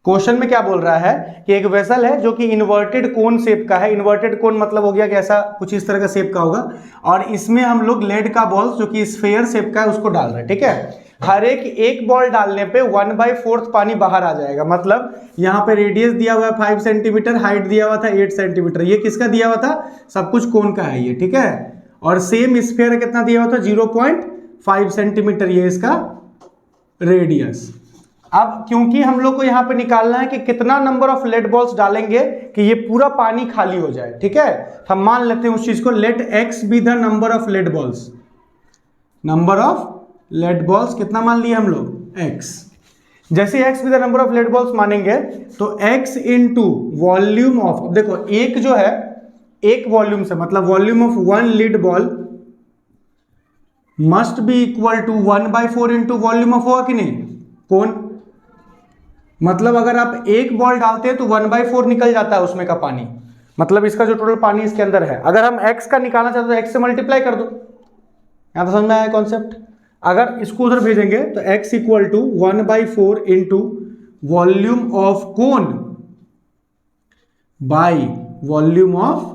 Question में क्या बोल रहा है कि एक वेसल है जो कि इन्वर्टेड कोन शेप का है। इन्वर्टेड कोन मतलब हो गया कि ऐसा कुछ इस तरह का शेप का होगा, और इसमें हम लोग लेड का बॉल जो कि स्फेयर शेप का है उसको डाल रहे हैं। ठीक है, हर एक बॉल डालने पे 1/4 पानी बाहर आ जाएगा। मतलब यहाँ पे रेडियस दिया हुआ है 5 सेंटीमीटर, हाइट दिया हुआ था 8 सेंटीमीटर। ये किसका दिया हुआ था? सब कुछ कोन का है ये। ठीक है, और सेम स्फेयर कितना दिया हुआ था? 0.5 सेंटीमीटर ये इसका रेडियस। अब क्योंकि हम लोग को यहाँ पे निकालना है कि कितना नंबर ऑफ लेड बॉल्स डालेंगे कि ये पूरा पानी खाली हो जाए। ठीक है, हम मान लेते हैं उस चीज को, let x be the number of lead balls. Number of lead balls कितना मान लिए हम लोग? x। जैसे x be the number of lead balls मानेंगे तो x इंटू वॉल्यूम ऑफ, अब देखो एक जो है एक वॉल्यूम से मतलब volume of 1 lead ball must be equal to 1/4 into volume of, होगा कि नहीं? कौन? मतलब अगर आप एक बॉल डालते हैं तो 1/4 निकल जाता है उसमें का पानी। मतलब इसका जो टोटल पानी इसके अंदर है, अगर हम x का निकालना चाहते हैं तो x से मल्टीप्लाई कर दो। यहां तो समझ में आया कॉन्सेप्ट? अगर इसको उधर भेजेंगे तो x equal to 1/4 into volume of cone by volume of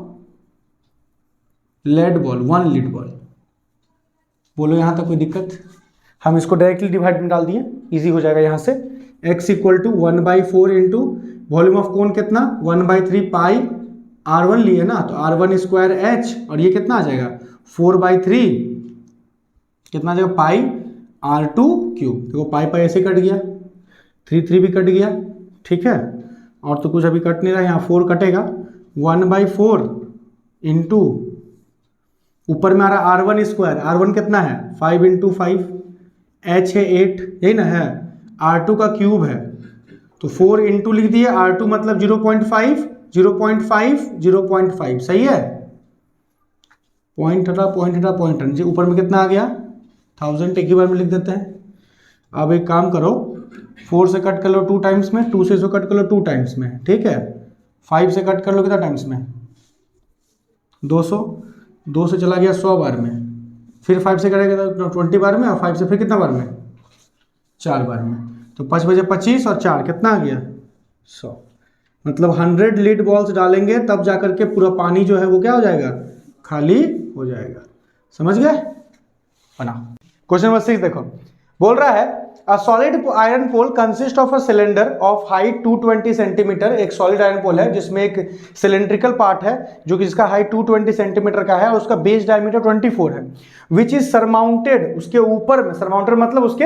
lead ball, 1 lead ball. बोलो यहां तक कोई दिक्कत? हम इसको डायरेक्टली डिवाइड में डाल दिए, इजी हो जाएगा। यहां से x equal to 1/4 into volume of cone कितना? 1/3 पाई r1 लिए ना, तो r1 स्क्वायर h, और ये कितना आ जाएगा? 4/3 कितना आ जाएगा? पाई r2 क्यूब। देखो पाई पाई ऐसे कट गया, 3 भी कट गया। ठीक है, और तो कुछ अभी कट नहीं रहा, यहाँ 4 कटेगा। 1/4 इंटू ऊपर में आ रहा r1 स्क्वायर, r1 कितना है? 5 इंटू 5, h है 8, यही ना है, r2 का क्यूब है तो 4 इंटू लिख दिए, r2 मतलब 0.5, 0.5, 0.5, सही है। पॉइंट हटा जी, ऊपर में कितना आ गया? 1000, एक ही बार में लिख देते हैं। अब एक काम करो, 4 से कट कर लो 2 टाइम्स में, 2 से इसको कट कर लो 2 टाइम्स में। ठीक है, 5 से कट कर लो कितना टाइम्स में? 200, 2 से चला गया 100 बार में, फिर 5 से करेगा तो 20 बार में, और 5 से फिर कितना बार में? 4 बार में। तो 5 बजे 25 और 4 कितना आ गया? 100। मतलब 100 लीड बॉल्स डालेंगे तब जाकर के पूरा पानी जो है वो क्या हो जाएगा? खाली हो जाएगा। समझ गए? बना। क्वेश्चन नंबर 6 देखो, बोल रहा है a solid iron pole consist of a cylinder of height 220 centimetre. एक सॉलिड आयरन पोल है जिसमें एक सिलेंड्रिकल पार्ट है जो कि जिसका हाइट 220 सेंटीमीटर का है और उसका बेस डायमीटर 24 है, विच इज सरमाउंटेड, उसके ऊपर में, सरमाउंटेड मतलब उसके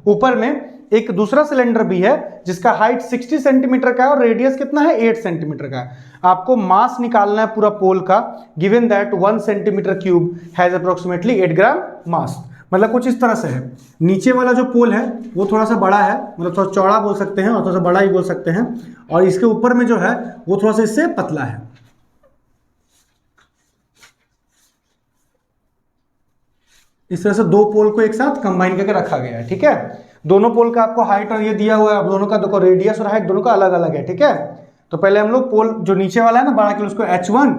ऊपर में एक दूसरा सिलेंडर भी है जिसका हाइट 60 सेंटीमीटर का है और रेडियस कितना है? 8 सेंटीमीटर का है। आपको मास निकालना है पूरा पोल का, given that 1 centimetre cube has approximately 8 ग्राम मास। मतलब कुछ इस तरह से है, नीचे वाला जो पोल है वो थोड़ा सा बड़ा है, मतलब थोड़ा चौड़ा बोल सकते हैं और थोड़ा सा बड़ा ही बोल सकते हैं, और इसके ऊपर में जो है वो थोड़ा सा इससे पतला है। इस तरह से दो पोल को एक साथ कंबाइन करके रखा गया है। ठीक है, दोनों पोल का आपको हाइट और ये दिया हुआ है, अब दोनों का देखो रेडियस और हाइट दोनों का अलग अलग है। ठीक है, तो पहले हम लोग पोल जो नीचे वाला है ना बड़ा के, उसको H1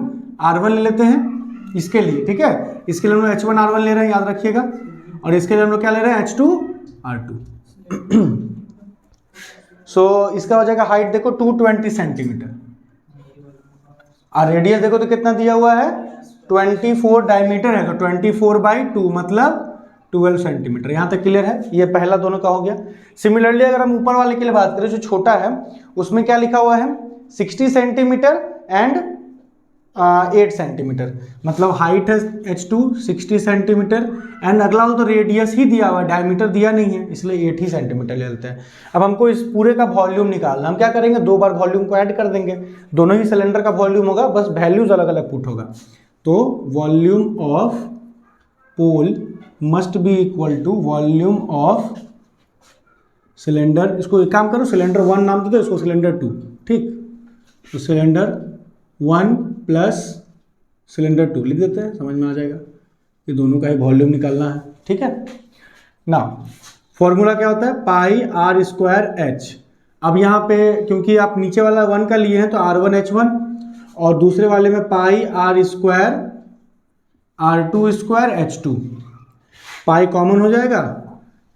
R1 ले लेते हैं इसके लिए। ठीक है, इसके लिए हम लोग H1 R1 ले रहे हैं, याद रखिएगा, और इसके लिए हम लोग क्या ले रहे हैं? H2 R2। सो इसका हो जाएगा हाइट देखो 220 सेंटीमीटर, और रेडियस देखो तो कितना दिया हुआ है? 24 डायमीटर है, तो 24/2 मतलब 12 सेंटीमीटर। यहाँ तक क्लियर है? ये पहला दोनों का हो गया। सिमिलरली अगर हम ऊपर वाले के लिए बात करें जो छोटा है, उसमें क्या लिखा हुआ है? 60 सेंटीमीटर एंड 8 सेंटीमीटर, मतलब हाइट है H2 60 सेंटीमीटर एंड अगला तो रेडियस ही दिया हुआ है, डायमीटर दिया नहीं है, इसलिए 8 ही सेंटीमीटर ले लेते हैं। अब हमको इस पूरे का वॉल्यूम निकालना, हम क्या करेंगे? 2 बार वॉल्यूम को ऐड कर देंगे, दोनों ही सिलेंडर का वॉल्यूम होगा, बस वैल्यूज अलग अलग पुट होगा। तो volume of pole must be equal to volume of cylinder. इसको एक काम करो, सिलेंडर 1 नाम दे दो, इसको सिलेंडर 2। ठीक, तो सिलेंडर 1 प्लस सिलेंडर 2 लिख देते हैं, समझ में आ जाएगा। ये दोनों का ही वॉल्यूम निकालना है। ठीक है ना, फॉर्मूला क्या होता है? पाई आर स्क्वायर एच। अब यहाँ पे क्योंकि आप नीचे वाला 1 का लिए हैं तो R1 H1, और दूसरे वाले में pi R square R2 square H2, pi common हो जाएगा।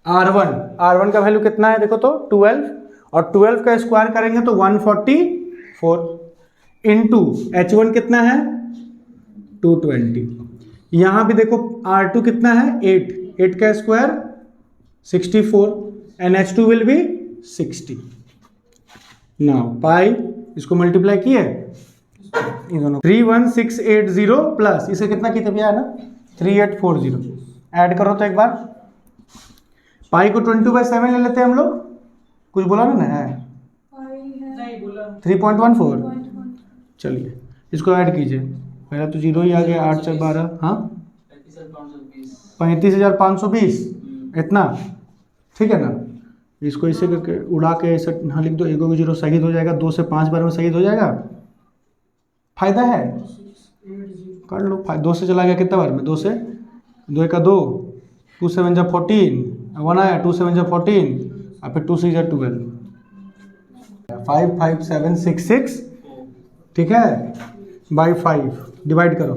R1 का वैल्यू कितना है देखो तो 12, और 12 का स्क्वायर करेंगे तो 144 इंटू H1 कितना है 220। यहाँ भी देखो R2 कितना है 8 का square 64 and H2 will be 60। Now pi इसको मल्टीप्लाई किए ये दोनों 31680 प्लस इसे कितना की भैया है ना 3840 ऐड करो तो एक बार पाई को 22/7 ले लेते हैं हम लोग। कुछ बोला ना है 3.14। चलिए इसको ऐड कीजिए, पहले तो जीरो ही आ गया 8 से 12 हाँ 35,520 इतना ठीक है ना। इसको ऐसे करके उड़ा के ऐसे हाँ लिख दो, एक जीरो शहीद हो जाएगा, 2 से 5 बार में शहीद हो जाएगा। फायदा है कर लो, 2 से चला गया कितना बार में 2 से 2 का 2 2 7 जा 14 1 आया 2 7 जा 14 और फिर 2 6 जा 12 55766 ठीक है बाई 5 डिवाइड करो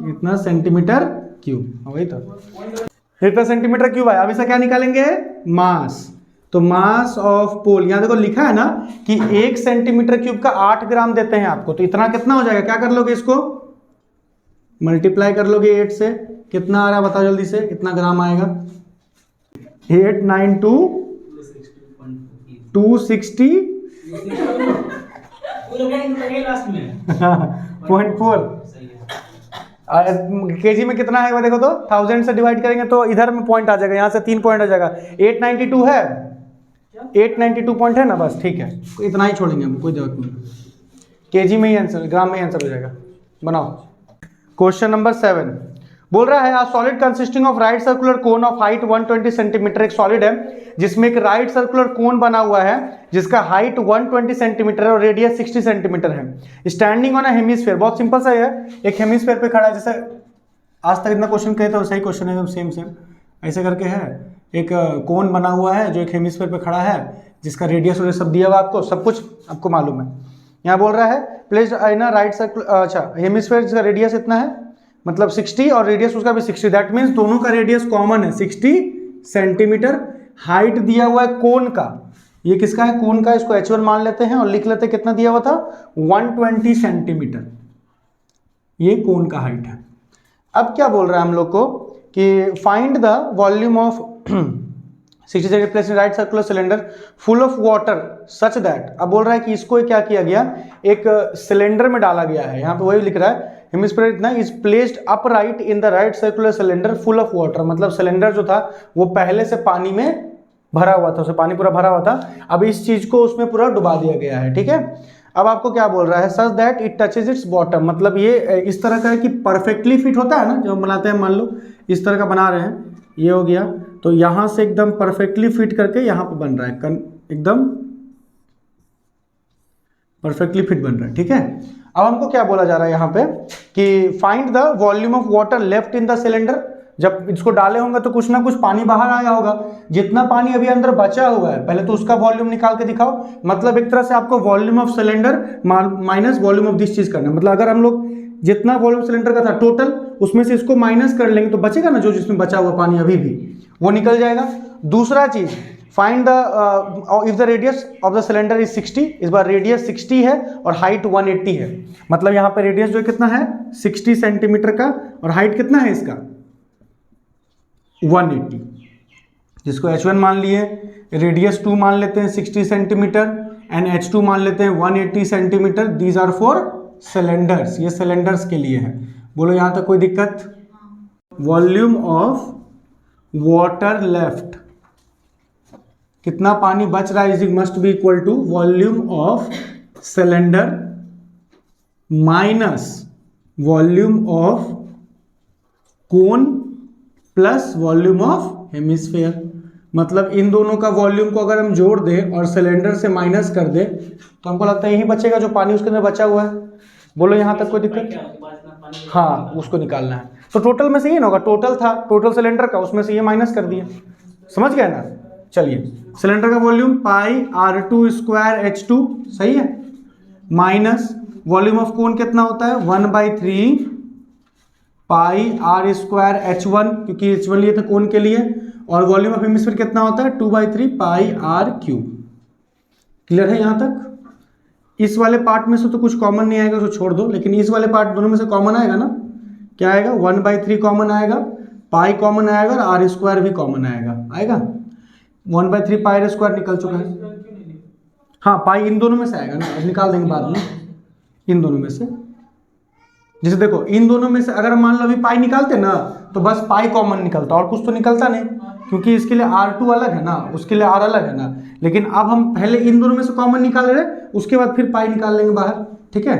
इतना सेंटीमीटर क्यूब। वही तो इतना सेंटीमीटर क्यूब है। अब इसे क्या निकालेंगे मास। तो मास ऑफ पोल यहां देखो लिखा है ना कि 1 सेंटीमीटर क्यूब का 8 ग्राम देते हैं आपको, तो इतना कितना हो जाएगा, क्या कर लोगे इसको मल्टीप्लाई कर लोगे 8 से, कितना आ रहा है बताओ जल्दी से, कितना ग्राम आएगा 892 260 0.4 केजी में कितना है देखो तो 1000 से डिवाइड करेंगे तो इधर में पॉइंट आ जाएगा, यहाँ से 3 पॉइंट आ जाएगा। 892 है 892 पॉइंट है ना, बस ठीक है इतना ही छोड़ेंगे हम, कोई जरूरत नहीं। केजी में ही आंसर, ग्राम में ही आंसर हो जाएगा। बनाओ क्वेश्चन नंबर 7 बोल रहा है a solid consisting of right circular cone of height 120 centimetre. एक सॉलिड है जिसमें एक राइट सर्कुलर कोन बना हुआ है जिसका हाइट 120 सेंटीमीटर है और रेडियस 60 सेंटीमीटर है। स्टैंडिंग ऑन अ हेमिस्फीयर, बहुत सिंपल सा है, एक हेमिस्फीयर पे खड़ा है, जैसे आज तक इतना क्वेश्चन कहे तो वैसा ही क्वेश्चन है सेम ऐसे करके है। एक कोन बना हुआ है जो एक हेमिस्फीयर पे खड़ा है जिसका रेडियस और सब दिया हुआ आपको, सब कुछ आपको मालूम है। यहाँ बोल रहा है placed in a right circular, अच्छा हेमिस्फीयर जिसका रेडियस इतना है मतलब 60 और रेडियस उसका भी 60, दैट मीन्स दोनों का रेडियस कॉमन है 60 सेंटीमीटर। हाइट दिया हुआ है कोन का, ये किसका है कोन का, इसको H1 मान लेते हैं और लिख लेते हैं कितना दिया हुआ था 120 सेंटीमीटर, ये कोन का हाइट है। अब क्या बोल रहा है हम लोग को कि find the volume of 60 centimetre place in right circular cylinder full of water such that. अब बोल रहा है कि इसको क्या किया गया, एक सिलेंडर में डाला गया है, यहाँ पे वही लिख रहा है हेमिस्फीयर इतना is placed upright in the right circular cylinder full of water. मतलब सिलेंडर जो था वो पहले से पानी में भरा हुआ था, उसे पानी पूरा भरा हुआ था, अब इस चीज को उसमें पूरा डुबा दिया गया है। ठीक है, अब आपको क्या बोल रहा है such that it touches it's bottom, मतलब ये इस तरह का है कि परफेक्टली फिट होता है ना, जब हम बनाते हैं मान लो इस तरह का बना रहे हैं, ये हो गया तो यहां से एकदम परफेक्टली फिट करके यहां पे बन रहा है, एकदम परफेक्टली फिट बन रहा है। ठीक है, अब हमको क्या बोला जा रहा है यहाँ पे कि find the volume of water left in the cylinder. जब इसको डाले होंगे तो कुछ ना कुछ पानी बाहर आया होगा, जितना पानी अभी अंदर बचा हुआ है पहले तो उसका वॉल्यूम निकाल के दिखाओ। मतलब एक तरह से आपको volume of cylinder minus volume of this चीज करना है। मतलब अगर हम लोग जितना वॉल्यूम सिलेंडर का था टोटल उसमें से इसको माइनस कर लेंगे तो बचेगा ना, जो जिसमें बचा हुआ पानी अभी भी वो निकल जाएगा। दूसरा चीज find the if the radius of the cylinder is 60, इस बार रेडियस 60 है और हाइट 180 है, मतलब यहाँ पे रेडियस जो कितना है 60 सेंटीमीटर का और हाइट कितना है इसका 180, जिसको H1 मान लिए, रेडियस 2 मान लेते हैं 60 सेंटीमीटर एंड H2 मान लेते हैं 180 centimetre. These are for cylinders, ये सिलेंडर्स के लिए है। बोलो यहाँ तक कोई दिक्कत। वॉल्यूम ऑफ वाटर लेफ्ट, कितना पानी बच रहा है is must be equal to volume of cylinder minus volume of cone plus volume of hemisphere. मतलब इन दोनों का वॉल्यूम को अगर हम जोड़ दें और सिलेंडर से माइनस कर दें तो हमको लगता है यही बचेगा जो पानी उसके अंदर बचा हुआ है। बोलो यहाँ तक कोई दिक्कत। हाँ, उसको निकालना है तो टोटल में से ये ना होगा, टोटल था टोटल सिलेंडर का, उसमें से ये माइनस कर दिया, समझ गए ना। चलिए सिलेंडर का वॉल्यूम पाई R2 स्क्वायर H2 सही है, माइनस वॉल्यूम ऑफ कोन कितना होता है 1/3 पाई R स्क्वायर H1, क्योंकि H1 लिए थे कोन के लिए, और वॉल्यूम ऑफ हेमिस्फीयर कितना होता है 2/3 पाई आर क्यूब। क्लियर है यहाँ तक? इस वाले पार्ट में से तो कुछ कॉमन नहीं आएगा, उसको छोड़ दो, लेकिन इस वाले पार्ट दोनों में से कॉमन आएगा ना। क्या आएगा 1/3 कॉमन आएगा, पाई कॉमन आएगा और आर स्क्वायर भी कॉमन आएगा 1/3 पाई आर स्क्वायर निकल चुका है। हाँ पाई इन दोनों में से आएगा ना, अब निकाल देंगे बाद में इन दोनों में से। जैसे देखो इन दोनों में से अगर मान लो अभी पाई निकालते ना तो बस पाई कॉमन निकलता, और कुछ तो निकलता नहीं, क्योंकि इसके लिए R2 अलग है ना, उसके लिए R अलग है ना। लेकिन अब हम पहले इन दोनों में से कॉमन निकाल रहे, उसके बाद फिर पाई निकाल लेंगे बाहर। ठीक है,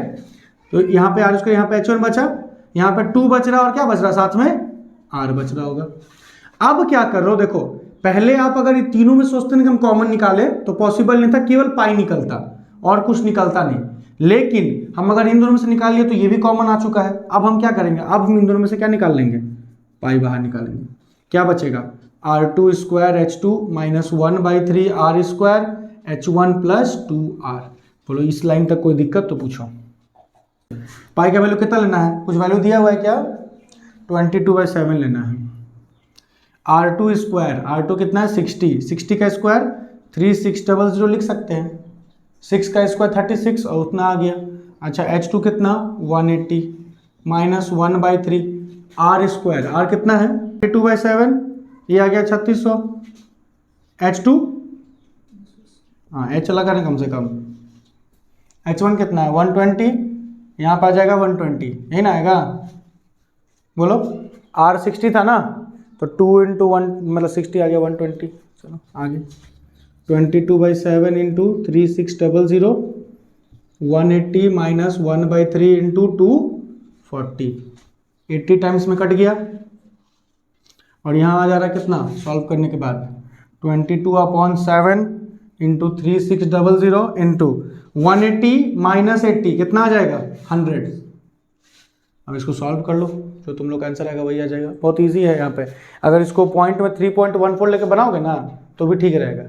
तो यहाँ पे R, यहाँ पे H1 बचा, यहाँ पे 2 बच रहा और क्या बच रहा साथ में R बच रहा होगा। अब क्या कर रहे हो, देखो पहले आप अगर ये तीनों में सोचते हैं कि हम कॉमन निकाले तो पॉसिबल नहीं था, केवल पाई निकलता और कुछ निकलता नहीं। लेकिन हम अगर इन दोनों में से निकाल लिए तो ये भी कॉमन आ चुका है। अब हम क्या करेंगे, अब हम इन दोनों में से क्या निकाल लेंगे, पाई बाहर निकालेंगे। क्या बचेगा R2 square H2 minus 1/3 R square H1 plus 2R। बोलो इस लाइन तक कोई दिक्कत तो पूछो। पाई का वैल्यू कितना लेना है, कुछ वैल्यू दिया हुआ है क्या, 22/7 लेना है। R2 स्क्वायर, R2 कितना है 60, 60 का स्क्वायर 3600 लिख सकते हैं, 6 का स्क्वायर 36 और उतना आ गया। अच्छा H2 कितना 180 माइनस 1/3 R स्क्वायर, R कितना है 22/7, ये आ गया 3600। H2 हाँ H लगा ना कम से कम। H1 कितना है 120, यहाँ पर आ जाएगा 120, यही ना आएगा। बोलो R 60 था ना, तो 2 × 1 मतलब 60 आ गया 120। चलो आगे 22/7 × 3600 180 माइनस 1/3 × 240, 80 टाइम्स में कट गया। और यहाँ आ जा रहा है कितना सॉल्व करने के बाद 22/7 × 3600 × 180 माइनस 80 कितना आ जाएगा 100। अब इसको सॉल्व कर लो, जो तुम लोग का आंसर आएगा वही आ जाएगा। बहुत इजी है यहाँ पे, अगर इसको पॉइंट में 3.14 लेके बनाओगे ना तो भी ठीक रहेगा।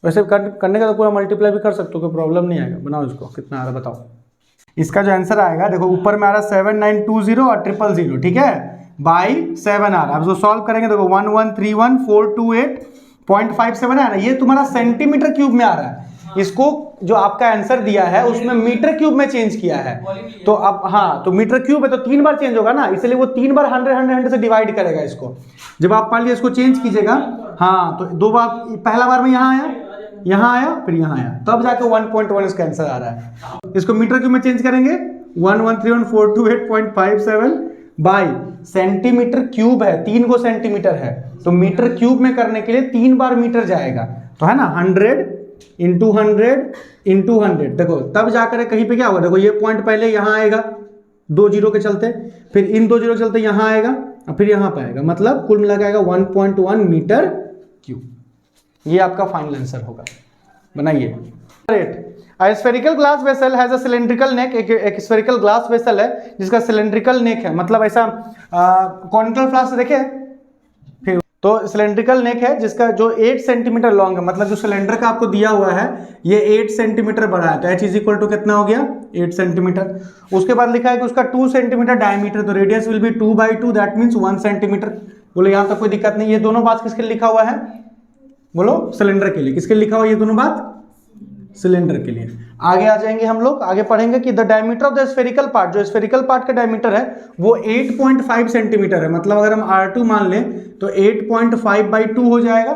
वैसे करने का तो पूरा मल्टीप्लाई भी कर सकते हो, कोई प्रॉब्लम नहीं आएगा। बनाओ इसको, कितना आ रहा है बताओ। इसका जो आंसर आएगा देखो ऊपर में आ रहा है 7920 और 000, ठीक है, बाई 7 आ रहा है। अब इसको सॉल्व करेंगे देखो 1131428.57 है ना, ये तुम्हारा सेंटीमीटर क्यूब में आ रहा है। इसको जो आपका आंसर दिया है उसमें मीटर क्यूब में चेंज किया है, तो अब हाँ तो मीटर क्यूब है तो 3 बार चेंज होगा ना, इसलिए वो 3 बार 100 से डिवाइड करेगा इसको। जब आप मान लीजिए इसको चेंज कीजिएगा, हाँ तो 2 बार, पहला बार में यहाँ आया फिर यहाँ आया, तब जाके 1.1 इसका आंसर आ रहा है। इसको मीटर क्यूब में चेंज करेंगे 1131428.57 बाई सेंटीमीटर क्यूब है, 3 को सेंटीमीटर है, तो मीटर क्यूब में करने के लिए 3 बार मीटर जाएगा, तो है ना 100 × 100 × 100। देखो तब जाकर कहीं पे क्या होगा, देखो ये पॉइंट पहले यहाँ आएगा 2 जीरो के चलते, फिर इन 2 जीरो के चलते यहाँ आएगा और फिर यहाँ पे आएगा, मतलब कुल मिला के आएगा 1.1 मीटर क्यूब। ये आपका फाइनल आंसर होगा। बनाइए। A spherical glass vessel has a cylindrical neck, एक स्फेरिकल ग्लास वेसल है जिसका सिलेंड्रिकल नेक है, मतलब ऐसा कॉनिकल फ्लास्क देखे फिर, तो सिलेंड्रिकल नेक है जिसका जो 8 सेंटीमीटर लॉन्ग है, मतलब जो सिलेंडर का आपको दिया हुआ है ये 8 सेंटीमीटर बड़ा है, तो H = कितना हो गया 8 सेंटीमीटर। उसके बाद लिखा है कि उसका 2 सेंटीमीटर डायमीटर, तो radius will be 2/2, that means 1 centimetre. बोलो यहाँ तक कोई दिक्कत नहीं। ये दोनों बात किसके लिए लिखा हुआ है, बोलो सिलेंडर के लिए। किसके लिए लिखा हुआ ये दोनों बात, सिलेंडर के लिए। आगे आ जाएंगे हम लोग, आगे पढ़ेंगे कि the diameter of the spherical part, जो स्फेरिकल पार्ट का डायमीटर है वो 8.5 सेंटीमीटर है, मतलब अगर हम R2 मान लें तो 8.5/2 हो जाएगा।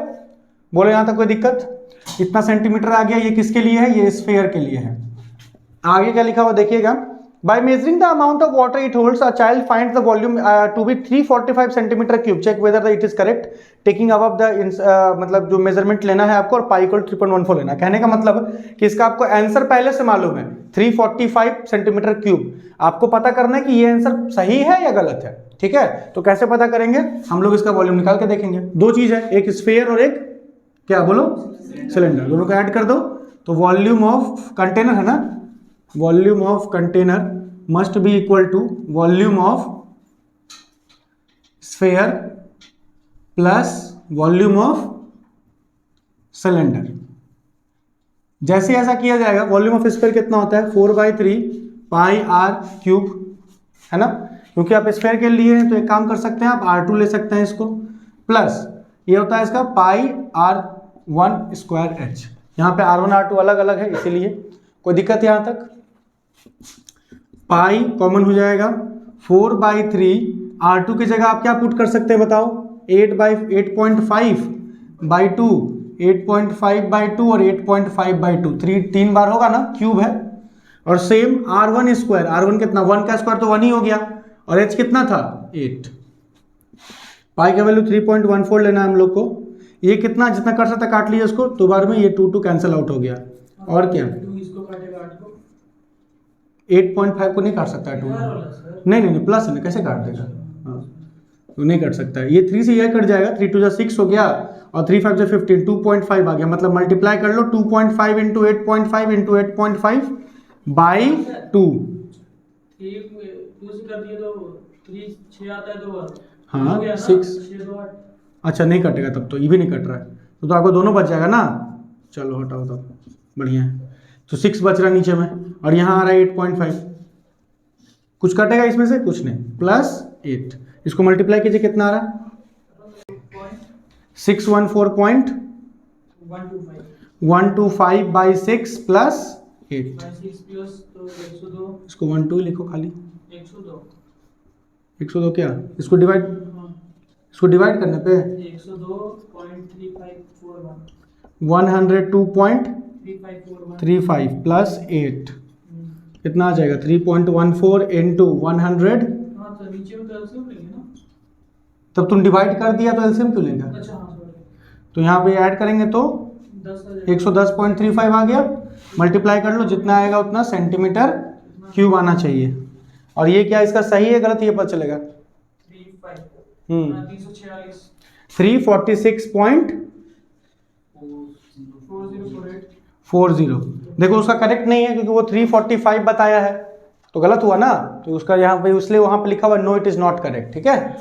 बोलो यहाँ तक कोई दिक्कत, इतना सेंटीमीटर आ गया। ये किसके लिए है, ये स्फेयर के लिए है। आगे क्या लिखा हुआ देखिएगा, by measuring the amount of water it holds, a child finds the volume to be 345 centimeter cube. Check whether it is correct. Taking above the मतलब जो मेजरमेंट लेना है आपको और पाई को 3.14 लेना। कहने का मतलब कि इसका आपको आंसर पहले से मालूम है 345 सेंटीमीटर क्यूब। आपको पता करना है कि ये आंसर सही है या गलत है, ठीक है। तो कैसे पता करेंगे, हम लोग इसका वॉल्यूम निकाल के देखेंगे। 2 चीज है, एक स्फेयर और एक क्या बोलो सिलेंडर, दोनों को ऐड कर दो तो वॉल्यूम ऑफ कंटेनर है ना, volume of container must be equal to volume of sphere plus volume of cylinder. जैसे ऐसा किया जाएगा, वॉल्यूम ऑफ स्फेयर कितना होता है 4/3 पाई आर क्यूब, है ना, क्योंकि आप स्फेयर के लिए हैं तो एक काम कर सकते हैं आप R2 ले सकते हैं इसको, प्लस ये होता है इसका पाई R1 स्क्वायर एच। यहाँ पे R1 R2 अलग अलग है इसीलिए। कोई दिक्कत यहाँ तक? पाई कॉमन हो जाएगा, 4/3 R2 की जगह आप क्या पुट कर सकते हैं बताओ? 8/8.5/2, 8.5/2 और 8.5/2, 3 बार होगा ना, क्यूब है। और सेम R1 स्क्वायर, R1 कितना, 1 का स्क्वायर तो 1 ही हो गया, और H कितना था 8। पाई का वैल्यू 3.14 लेना है हम लोग को। ये कितना, जितना कर सकता काट लिया इसको, दो बार में ये 2 कैंसिल आउट हो गया। और क्या, 8.5 को नहीं काट सकता है 2, नहीं प्लस है ना, कैसे काट देगा? हाँ तो नहीं कट सकता है। ये 3 से यह कट जाएगा, 3 2 6 हो गया और 3 5 15, 2.5 आ गया। मतलब मल्टीप्लाई कर लो, 2.5 इंटू 8.5 इंटू 8.5 बाई 2। 2 से कर दिए तो 3 6 आता है, तो हाँ 6, अच्छा नहीं कटेगा तब तो, ये भी नहीं कट रहा है तो आपको दोनों बच जाएगा ना। चलो हटाओ तब, बढ़िया है। तो 6 बच रहा है नीचे में, और यहाँ आ रहा है 8.5। कुछ कटेगा इसमें से? कुछ नहीं, प्लस 8। इसको मल्टीप्लाई कीजिए, कितना आ रहा है? 614.125/6 प्लस 8। इसको 1 2 लिखो खाली, 102 क्या, इसको डिवाइड करने पे 102.35 प्लस 8 कितना आ जाएगा? 3.14 इंटू 100। तब तुम डिवाइड कर दिया तो एलसीएम क्यों लेंगे? अच्छा हाँ, तो यहाँ पे ऐड करेंगे तो 110.35 आ गया। मल्टीप्लाई कर लो, जितना आएगा उतना सेंटीमीटर क्यूब आना चाहिए। और ये क्या इसका सही है गलत, ये पता चलेगा। 346.40। देखो उसका करेक्ट नहीं है क्योंकि वो 345 बताया है, तो गलत हुआ ना। तो उसका यहाँ पे इसलिए वहाँ पे लिखा हुआ no it is not correct, ठीक है।